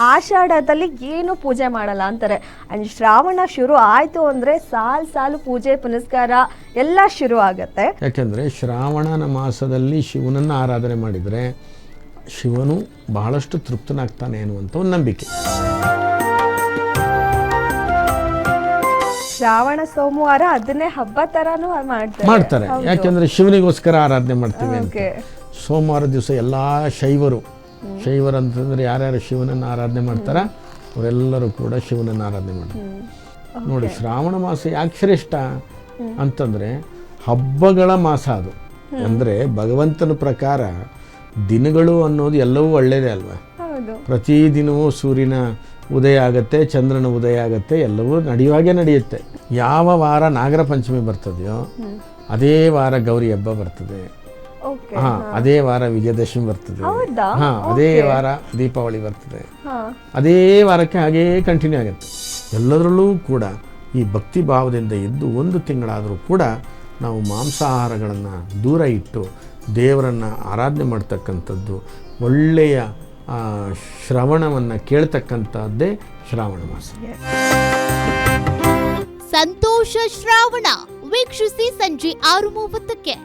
ಆಷಾಢದಲ್ಲಿ ಏನು ಪೂಜೆ ಮಾಡಲ್ಲ ಅಂತಾರೆ. ಅಂಡ್ ಶ್ರಾವಣ ಶುರು ಆಯ್ತು ಅಂದ್ರೆ ಸಾಲು ಪೂಜೆ ಪುನಸ್ಕಾರ ಎಲ್ಲ ಶುರು ಆಗತ್ತೆ. ಯಾಕೆಂದರೆ ಶ್ರಾವಣನ ಮಾಸದಲ್ಲಿ ಶಿವನನ್ನು ಆರಾಧನೆ ಮಾಡಿದರೆ ಶಿವನು ಬಹಳಷ್ಟು ತೃಪ್ತನಾಗ್ತಾನೆ ಅನ್ನುವಂಥ ಒಂದು ನಂಬಿಕೆ. ಶ್ರಾವಣ ಸೋಮವಾರ ಅದನ್ನೇ ಹಬ್ಬ ತರಾನು ಮಾಡ್ತಾರೆ. ಯಾಕೆಂದ್ರೆ ಶಿವನಿಗೋಸ್ಕರ ಆರಾಧನೆ ಮಾಡ್ತೀವಿ ಅಂತ. ಸೋಮವಾರ ದಿವಸ ಎಲ್ಲ ಶೈವರು ಅಂತಂದ್ರೆ ಯಾರ್ಯಾರು ಶಿವನನ್ನು ಆರಾಧನೆ ಮಾಡ್ತಾರ ಅವರೆಲ್ಲರೂ ಕೂಡ ಶಿವನನ್ನು ಆರಾಧನೆ ಮಾಡ್ತಾರೆ. ನೋಡಿ, ಶ್ರಾವಣ ಮಾಸ ಯಾಕೆ ಶ್ರೇಷ್ಠ ಅಂತಂದ್ರೆ ಹಬ್ಬಗಳ ಮಾಸ ಅದು. ಅಂದ್ರೆ ಭಗವಂತನ ಪ್ರಕಾರ ದಿನಗಳು ಅನ್ನೋದು ಎಲ್ಲವೂ ಒಳ್ಳೇದೇ ಅಲ್ವಾ. ಪ್ರತಿದಿನವೂ ಸೂರ್ಯನ ಉದಯ ಆಗತ್ತೆ, ಚಂದ್ರನ ಉದಯ ಆಗತ್ತೆ, ಎಲ್ಲವೂ ನಡೆಯುವಾಗೆ ನಡೆಯುತ್ತೆ. ಯಾವ ವಾರ ನಾಗರ ಪಂಚಮಿ ಬರ್ತದೆಯೋ ಅದೇ ವಾರ ಗೌರಿ ಹಬ್ಬ ಬರ್ತದೆ. ಅದೇ ವಾರ ವಿಜಯದಶಮಿ ಬರ್ತದೆ. ಅದೇ ವಾರ ದೀಪಾವಳಿ ಬರ್ತದೆ. ಅದೇ ವಾರಕ್ಕೆ ಹಾಗೇ ಕಂಟಿನ್ಯೂ ಆಗುತ್ತೆ. ಎಲ್ಲದರಲ್ಲೂ ಕೂಡ ಈ ಭಕ್ತಿ ಭಾವದಿಂದ ಇದ್ದು 1 ತಿಂಗಳಾದರೂ ಕೂಡ ನಾವು ಮಾಂಸಾಹಾರಗಳನ್ನು ದೂರ ಇಟ್ಟು ದೇವರನ್ನು ಆರಾಧನೆ ಮಾಡ್ತಕ್ಕಂಥದ್ದು, ಒಳ್ಳೆಯ ಶ್ರವಣವನ್ನು ಕೇಳ್ತಕ್ಕಂಥದ್ದೇ ಶ್ರಾವಣ ಮಾಸ. ಸಂತೋಷ ಶ್ರಾವಣ ವೀಕ್ಷಿಸಿ ಸಂಜೆ 6:30ಕ್ಕೆ.